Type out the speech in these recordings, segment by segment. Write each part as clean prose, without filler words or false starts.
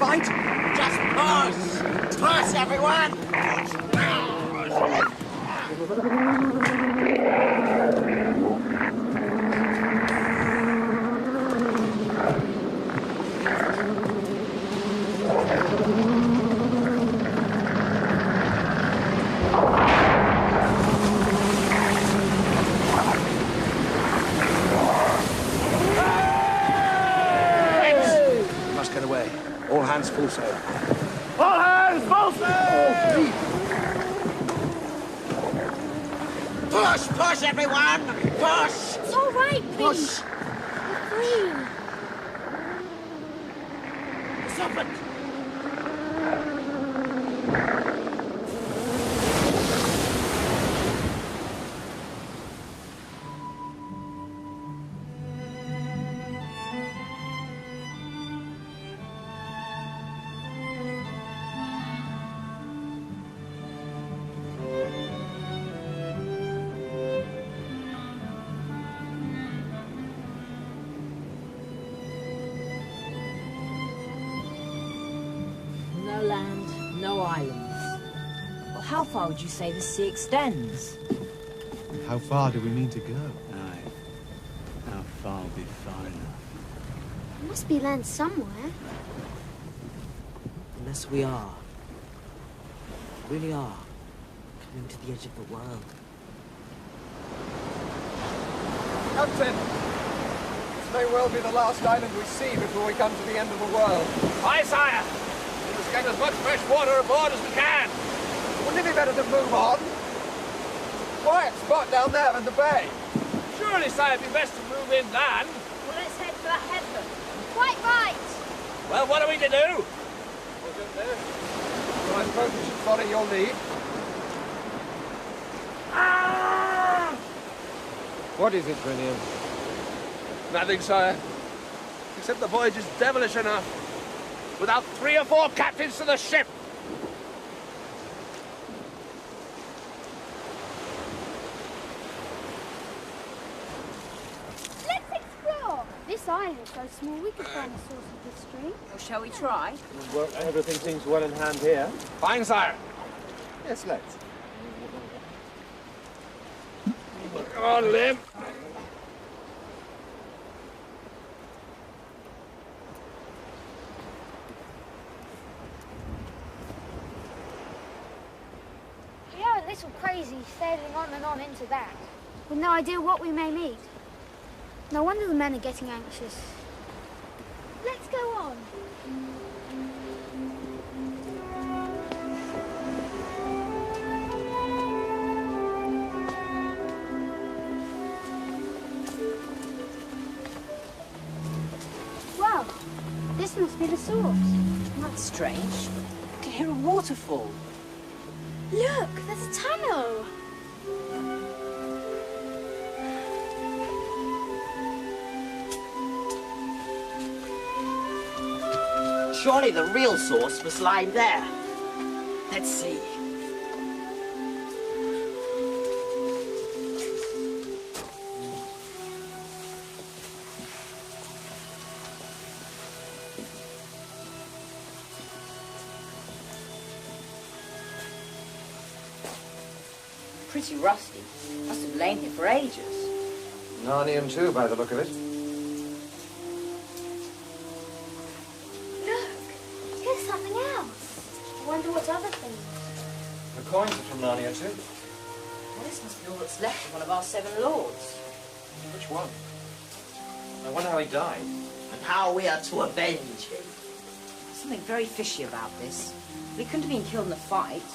right? Just push! Push, everyone! All hands full sail. All hands full sail! Push! Push, everyone! Push! It's all right, please. Push! We're free. What's happened? No land, no islands. Well, how far would you say the sea extends? How far do we mean to go? Aye. How far will be far enough? There must be land somewhere. Unless we are. Really are. Coming to the edge of the world. Captain! This may well be the last island we see before we come to the end of the world. Aye, sire! We must get as much fresh water aboard as we can. Wouldn't it be better to move on? Quiet spot down there in the bay. Surely, sire, it'd be best to move inland. Well, let's head for that headland. Quite right. Well, what are we to do? We'll go there. Well, I suppose we should follow your lead. What is it, Brilliant? Nothing, sire. Except the voyage is devilish enough. Without 3 or 4 captains to the ship. Let's explore. This island's so small we could find a source of history. Well, shall we try? Well, everything seems well in hand here. Fine, sire. Yes, let's. Come on, Lim. We are a little crazy sailing on and on into that, with no idea what we may meet. No wonder the men are getting anxious. Let's go on. Well, this must be the source. That's strange. I can hear a waterfall. Look, there's a tunnel. Surely the real source must lie there. Let's see. Pretty rusty. Must have lain here for ages. Narnian too, by the look of it. Look, here's something else. I wonder what other things. The coins are from Narnia too. Well, this must be all that's left of one of our 7 lords. Which one? I wonder how he died. And how we are to avenge him. Something very fishy about this. We couldn't have been killed in the fight.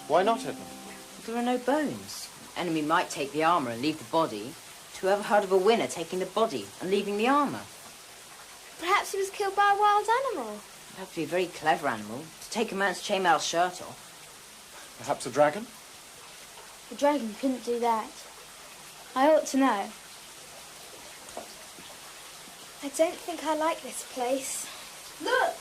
Why not, Edmund? There are no bones. Enemy might take the armour and leave the body. To ever heard of a winner taking the body and leaving the armour? Perhaps he was killed by a wild animal. It'd have to be a very clever animal to take a man's chainmail shirt off. Perhaps a dragon? The dragon couldn't do that. I ought to know. I don't think I like this place. Look!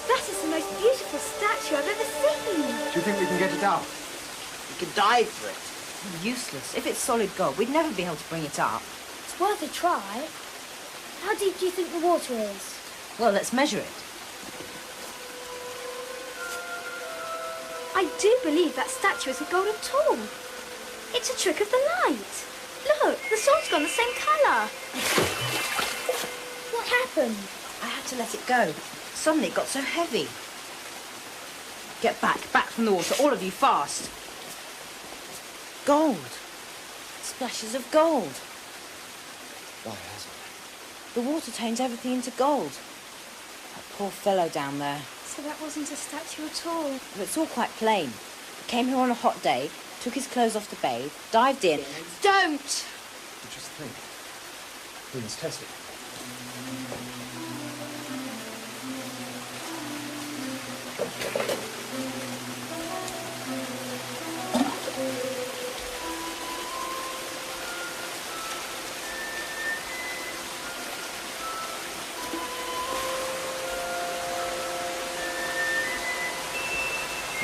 That is the most beautiful statue I've ever seen. Do you think we can get it out? We could dive for it. Useless. If it's solid gold, we'd never be able to bring it up. It's worth a try. How deep do you think the water is? Well, let's measure it. I do believe that statue isn't gold at all. It's a trick of the light. Look, the sword's gone the same colour. What happened? I had to let it go. Suddenly it got so heavy. Get back from the water, all of you, fast. Gold. Splashes of gold. Why hasn't The water turns everything into gold. That poor fellow down there. So that wasn't a statue at all. Well, it's all quite plain. He came here on a hot day, took his clothes off to bathe, dived in. Don't! Just think. We must test it.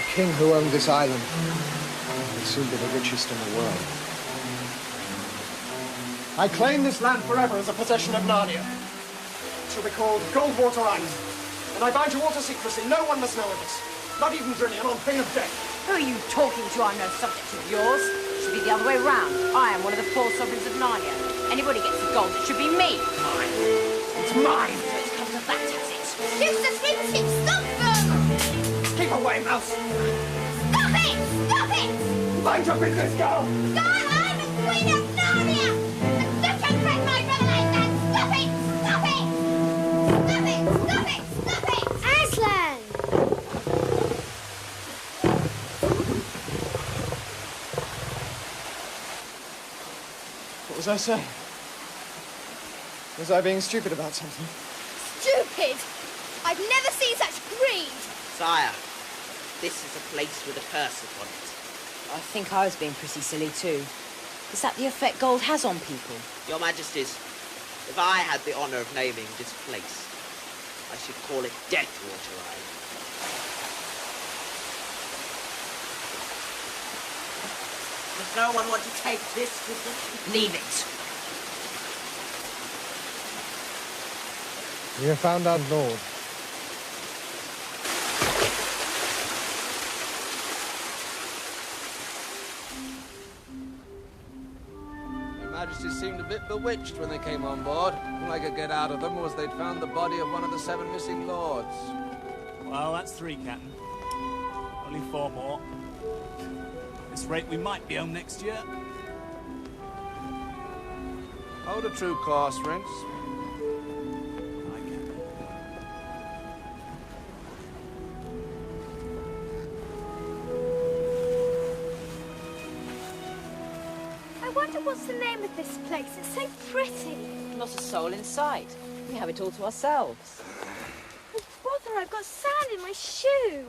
The king who owned this island would soon be the richest in the world. I claim this land forever as a possession of Narnia. It shall be called Goldwater Island. And I bind you all to secrecy. No one must know of this. Not even Drillian, on pain of death. Who are you talking to? I'm no subject of yours. It should be the other way round. I am one of the 4 sovereigns of Narnia. Anybody gets the gold, it should be me. Mine. It's mine. So it's come to that, has it? Useless wingtip, stop them! Keep away, mouse. Stop it! Stop it! Mind your business, girl. God, I'm the queen of Narnia! And don't break my brother like that! Stop it! Stop it! Stop it! Stop it! Stop it! Aslan! What was I saying? Was I being stupid about something? Stupid! I've never seen such greed! Sire, this is a place with a curse upon it. I think I was being pretty silly too. Is that the effect gold has on people? Your Majesties, if I had the honour of naming this place, I should call it Deathwater Island. Does no one want to take this with them? Leave it. We have found our lord. Your Majesty seemed a bit bewitched when they came on board. All I could get out of them was they'd found the body of one of the 7 missing lords. Well, that's 3, Captain. Only 4 more. At this rate, we might be home next year. Hold a true course, Prince. Aye, Captain. I wonder what's the name of this place. It's so pretty. Not a soul in sight. We have it all to ourselves. Oh, bother, I've got sand in my shoe.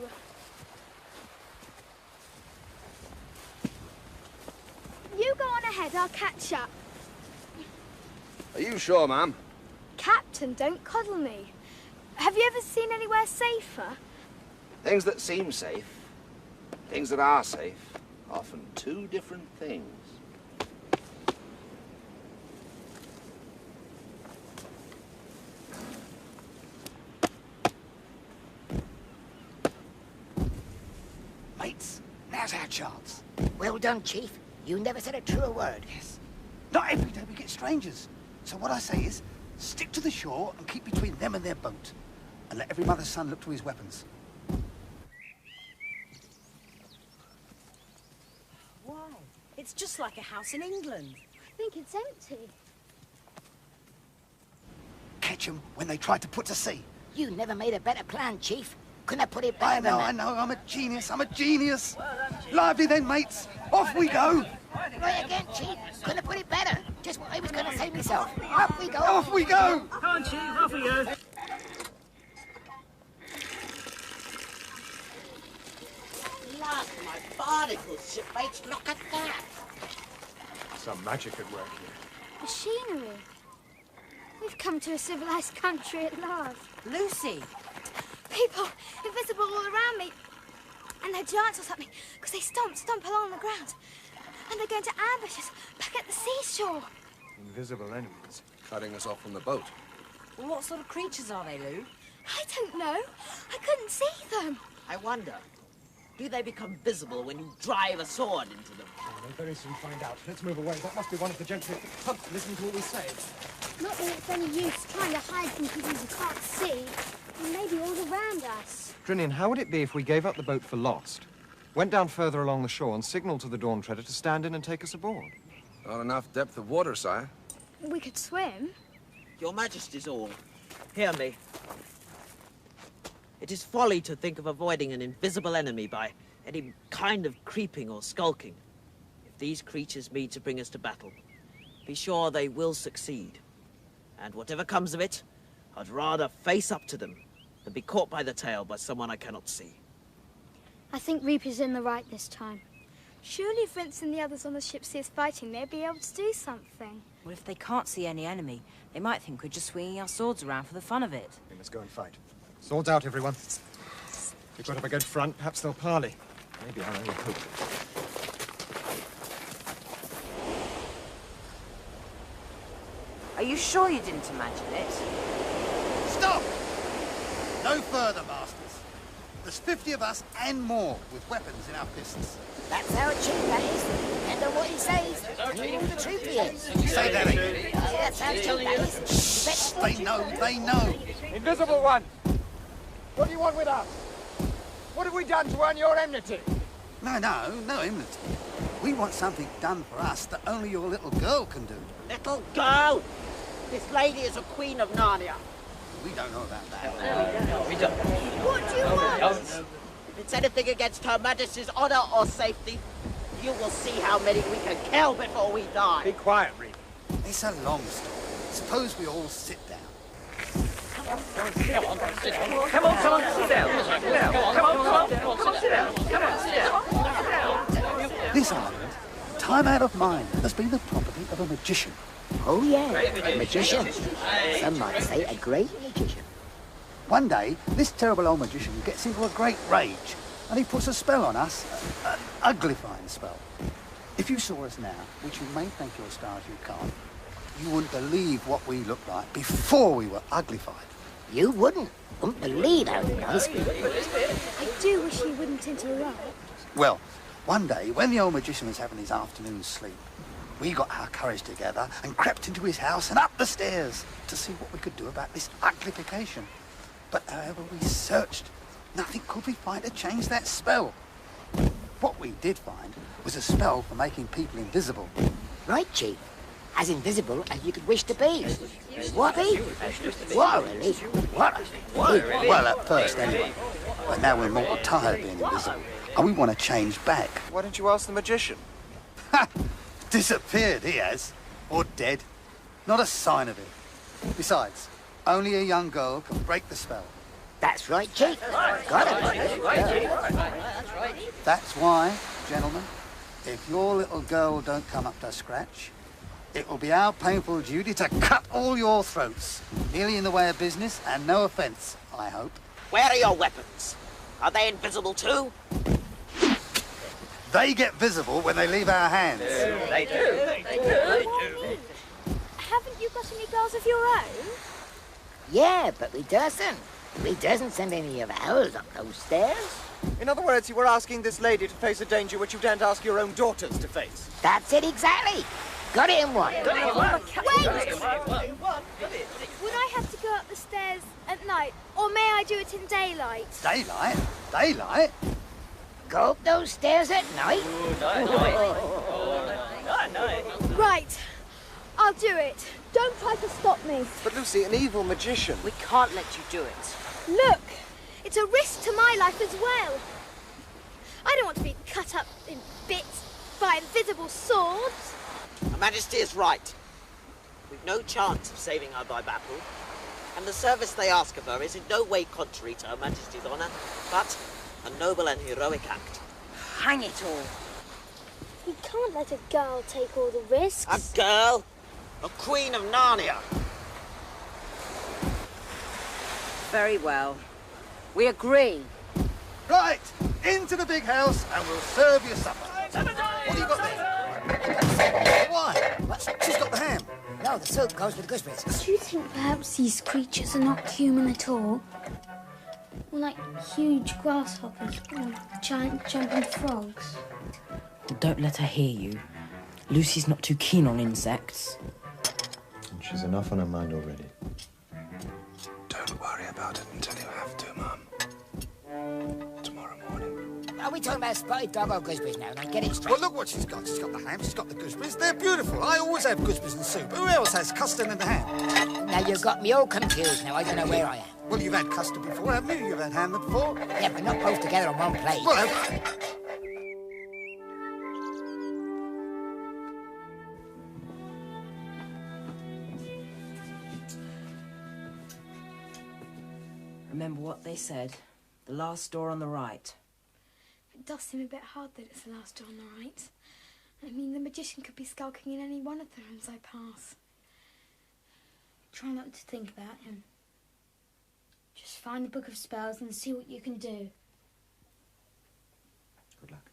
You go on ahead, I'll catch up. Are you sure, ma'am? Captain, don't coddle me. Have you ever seen anywhere safer? Things that seem safe, things that are safe, often 2 different things. Mates, now's our chance. Well done, Chief. You never said a truer word. Yes. Not every day we get strangers. So what I say is, stick to the shore and keep between them and their boat. And let every mother's son look to his weapons. Why? It's just like a house in England. I think it's empty. Catch them when they try to put to sea. You never made a better plan, Chief. Couldn't have put it better than that. I know, I'm a genius, I'm a genius. Lively then, mates. Off we go. Right again, Chief. Couldn't have put it better. Just what I was going to say myself. Off we go. Off we go. Come on, Chief, off we go. Look, my barnacles, shipmates, look at that. Some magic at work here. Machinery. We've come to a civilized country at last. Lucy! People invisible all around me. And they're giants or something, because they stomp along the ground. And they're going to ambush us back at the seashore. Invisible enemies. Cutting us off from the boat. And what sort of creatures are they, Lou? I don't know. I couldn't see them. I wonder, do they become visible when you drive a sword into them? We'll very soon find out. Let's move away. That must be one of the gentry. Come, listen to what we say. Not that it's any use trying to hide from people who can't see. They may be all around us. Drinian, how would it be if we gave up the boat for lost, went down further along the shore and signalled to the Dawn Treader to stand in and take us aboard? Not enough depth of water, sire. We could swim. Your Majesty's all. Hear me. It is folly to think of avoiding an invisible enemy by any kind of creeping or skulking. If these creatures mean to bring us to battle, be sure they will succeed. And whatever comes of it, I'd rather face up to them than be caught by the tail by someone I cannot see. I think Reaper's in the right this time. Surely if Vince and the others on the ship see us fighting, they'd be able to do something. Well, if they can't see any enemy, they might think we're just swinging our swords around for the fun of it. We must go and fight. Swords out, everyone. If we put up a good front, perhaps they'll parley. Maybe our only hope. Are you sure you didn't imagine it? Stop! No further, masters. There's 50 of us and more with weapons in our fists. That's our chief, that is. Depend on what he says. And all the troop he is. Say that again. Yeah, that's our chief, that is. Shh, they know. Invisible one! What do you want with us? What have we done to earn your enmity? No enmity. We want something done for us that only your little girl can do. Little girl! This lady is a queen of Narnia. We don't know about that. We don't. What do you want? If it's anything against Her Majesty's honor or safety, you will see how many we can kill before we die. Be quiet, Reed. It's a long story. Suppose we all sit down. Come on, sit down. Come on, sit down. This island, time out of mind, has been the property of a magician. Oh, yeah, a magician. Some might say a great magician. One day, this terrible old magician gets into a great rage, and he puts a spell on us, an uglifying spell. If you saw us now, which you may thank your stars you can't, you wouldn't believe what we looked like before we were uglified. You wouldn't believe how nice we were. I do wish you wouldn't interrupt. Well, one day, when the old magician was having his afternoon sleep, we got our courage together and crept into his house and up the stairs to see what we could do about this uglification. But however we searched, nothing could we find to change that spell. What we did find was a spell for making people invisible. Right, Chief. As invisible as you could wish to be. What, eh? What a relief. What a relief. Well, at first anyway. But now we're mortal tired of being invisible, and we want to change back. Why don't you ask the magician? Ha! Disappeared, he has. Or dead. Not a sign of it. Besides, only a young girl can break the spell. That's right, Chief. Got it. That's why, gentlemen, if your little girl don't come up to scratch, it will be our painful duty to cut all your throats. Merely in the way of business, and no offence, I hope. Where are your weapons? Are they invisible too? They get visible when they leave our hands. They do. Haven't you got any girls of your own? Yeah, but we doesn't. We doesn't send any of ours up those stairs. In other words, you were asking this lady to face a danger which you daren't ask your own daughters to face. That's it exactly. Got it in one. Wait! Would I have to go up the stairs at night, or may I do it in daylight? Daylight? Daylight? Go up those stairs at night? Right. I'll do it. Don't try to stop me. But Lucy, an evil magician. We can't let you do it. Look! It's a risk to my life as well. I don't want to be cut up in bits by invisible swords. Her Majesty is right. We've no chance of saving her by battle, and the service they ask of her is in no way contrary to Her Majesty's honour, but a noble and heroic act. Hang it all. We can't let a girl take all the risks. A girl? A queen of Narnia? Very well. We agree. Right, into the big house and we'll serve you supper. What have you got there? Why? She's got the ham. No, the soup goes with gooseberries. Do you think perhaps these creatures are not human at all? Or like huge grasshoppers or giant jumping frogs? Don't let her hear you. Lucy's not too keen on insects. She's enough on her mind already. Don't worry about it until you have to, Mum. Tomorrow morning. Are we talking about spotted dog or gooseberries now? Now get it straight. Well, look what she's got. She's got the ham, she's got the gooseberries. They're beautiful. I always have gooseberries and soup. Who else has custard and ham? Now you've got me all confused now. I don't know where I am. Well, you've had custard before, haven't you? You've had ham before. Yeah, but not both together on one plate. Well, Remember what they said. The last door on the right. It does seem a bit hard that it's the last door on the right. I mean, the magician could be skulking in any one of the rooms I pass. Try not to think about him. Just find the Book of Spells and see what you can do. Good luck.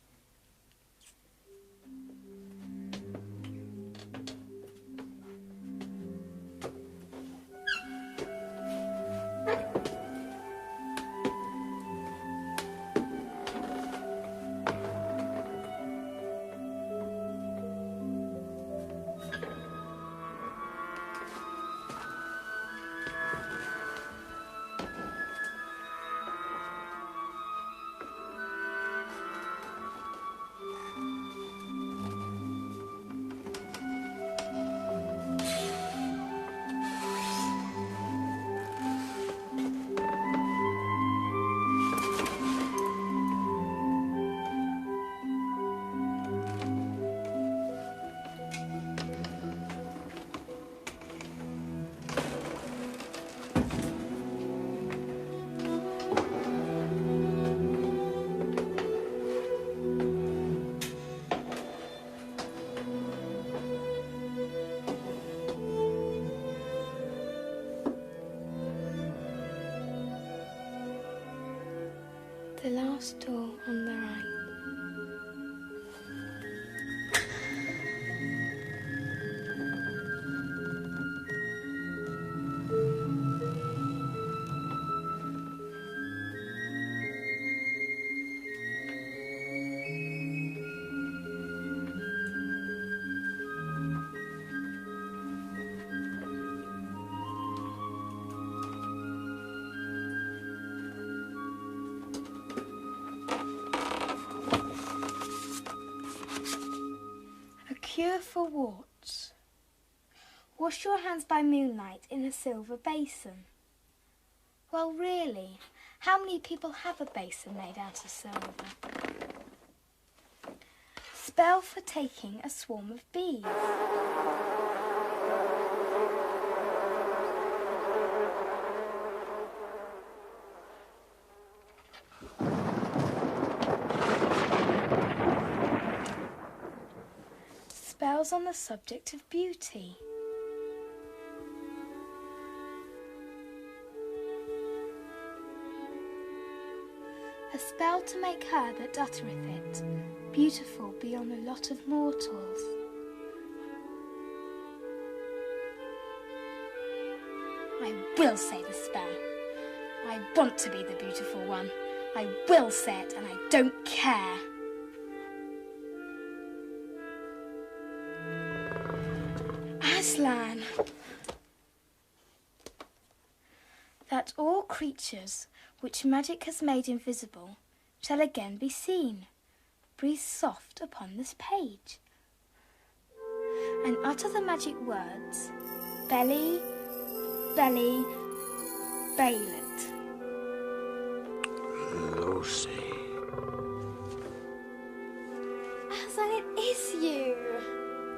The last door on the right. Cure for warts. Wash your hands by moonlight in a silver basin. Well, really, how many people have a basin made out of silver? Spell for taking a swarm of bees. Spells on the subject of beauty. A spell to make her that uttereth it beautiful beyond a lot of mortals. I will say the spell. I want to be the beautiful one. I will say it and I don't care. Aslan, that all creatures which magic has made invisible shall again be seen. Breathe soft upon this page, and utter the magic words, belly, belly, bailet. Lucy. Aslan, it is you.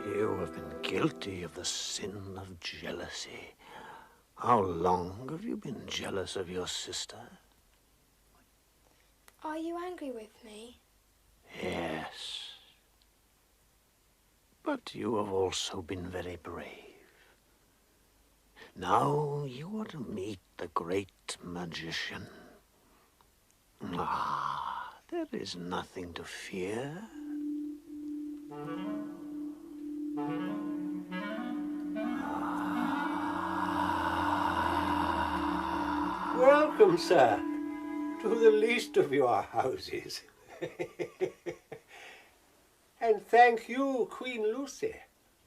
You have been guilty of the sin of jealousy. How long have you been jealous of your sister? Are you angry with me? Yes. But you have also been very brave. Now you are to meet the great magician. Ah, there is nothing to fear. Ah. Welcome, sir, to the least of your houses. And thank you, Queen Lucy.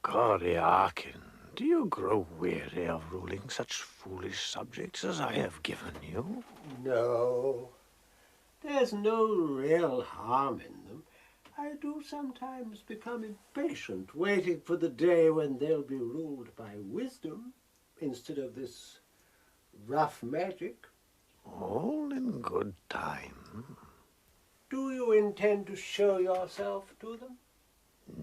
Coriakin, do you grow weary of ruling such foolish subjects as I have given you? No, there's no real harm in them. I do sometimes become impatient, waiting for the day when they'll be ruled by wisdom instead of this rough magic. All in good time. Do you intend to show yourself to them?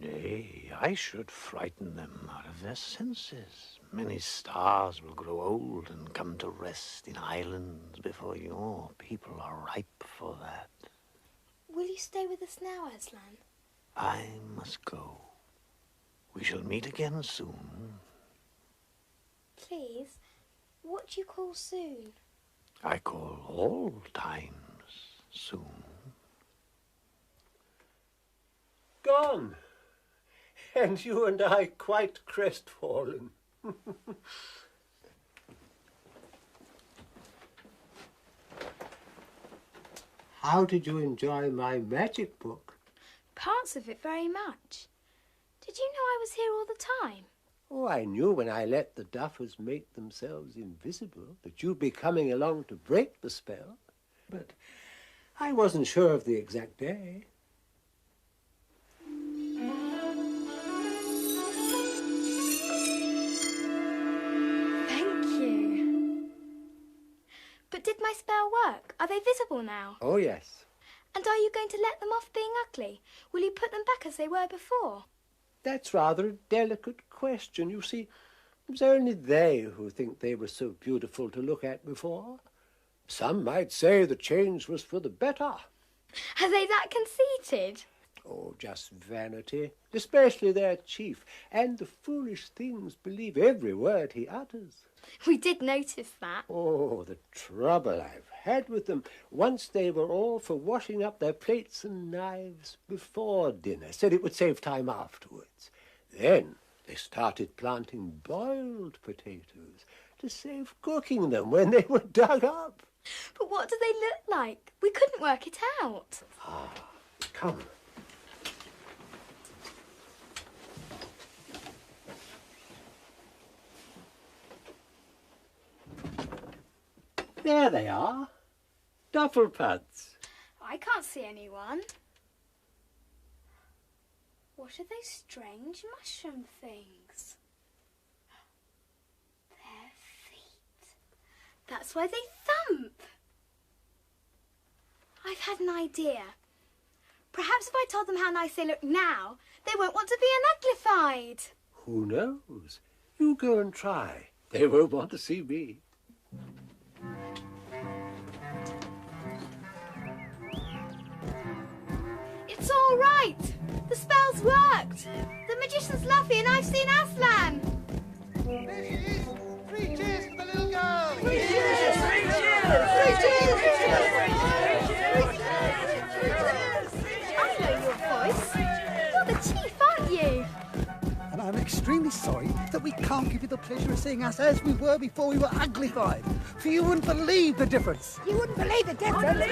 Nay, I should frighten them out of their senses. Many stars will grow old and come to rest in islands before your people are ripe for that. Will you stay with us now, Aslan? I must go. We shall meet again soon. Please, what do you call soon? I call all times soon. Gone. And you and I quite crestfallen. How did you enjoy my magic book? Parts of it very much. Did you know I was here all the time? Oh, I knew when I let the duffers make themselves invisible that you'd be coming along to break the spell. But I wasn't sure of the exact day. Thank you. But did my spell work? Are they visible now? Oh, yes. And are you going to let them off being ugly? Will you put them back as they were before? That's rather a delicate question. You see, it was only they who think they were so beautiful to look at before. Some might say the change was for the better. Are they that conceited? Oh, just vanity, especially their chief, and the foolish things believe every word he utters. We did notice that. Oh, the trouble I've had with them. Once they were all for washing up their plates and knives before dinner, said it would save time afterwards. Then they started planting boiled potatoes to save cooking them when they were dug up. But what do they look like? We couldn't work it out. Ah, come. There they are. Duffel pads. I can't see anyone. What are those strange mushroom things? Their feet. That's why they thump. I've had an idea. Perhaps if I told them how nice they look now, they won't want to be unuglified. Who knows? You go and try. They won't want to see me. It's all right. The spell's worked. The magician's Luffy and I've seen Aslan. There she is. 3 cheers for the little girl. 3 cheers. 3 cheers. 3 cheers. 3 cheers. I know your voice. You're the chief, aren't you? And I'm extremely sorry that we can't give you the pleasure of seeing us as we were before we were uglified. For you wouldn't believe the difference. You wouldn't believe the difference.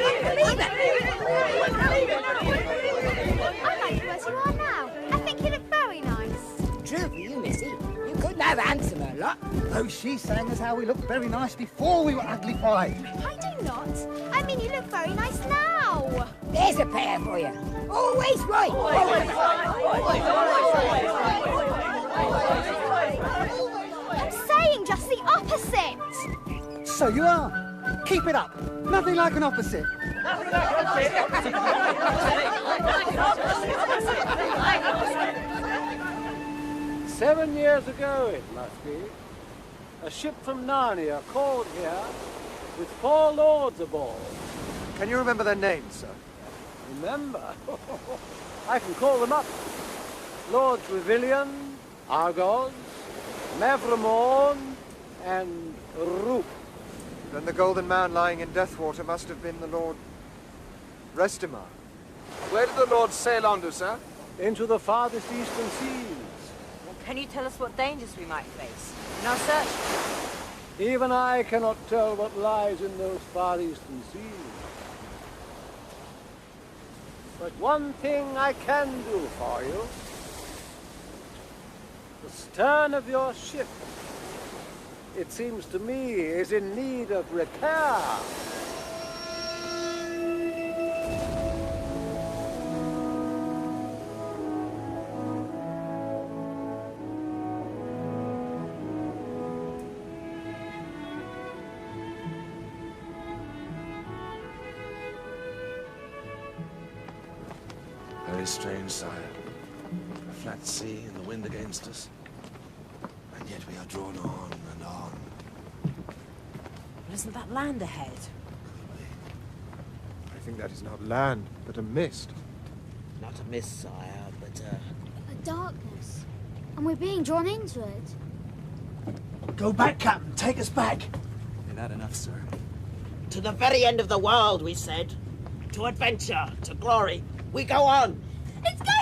I like you as you are now. I think you look very nice. True for you, Missy. You couldn't have handsomer a lot. Oh, she's saying as how we looked very nice before we were uglified. I do not. I mean, you look very nice now. There's a pair for you. Always right. I'm saying just the opposite. So you are. Keep it up. Nothing like an opposite. 7 years ago, it must be, a ship from Narnia called here with 4 lords aboard. Can you remember their names, sir? Remember? I can call them up. Lords Revillion, Argos, Mavramorn, and Roop. Then the golden man lying in Deathwater must have been the Lord Restimar. Where did the Lord sail on to, sir? Into the farthest eastern seas. Well, can you tell us what dangers we might face in our search? Even I cannot tell what lies in those far eastern seas. But one thing I can do for you. The stern of your ship, it seems to me, is in need of repair. Very strange, sire. A flat sea and the wind against us. And yet we are drawn on and on. Well, isn't that land ahead? I think that is not land, but a mist. Not a mist, sire, but A darkness. And we're being drawn into it. Go back, Captain. Take us back. Is that enough, sir? to the very end of the world, we said. To adventure, to glory. We go on. It's going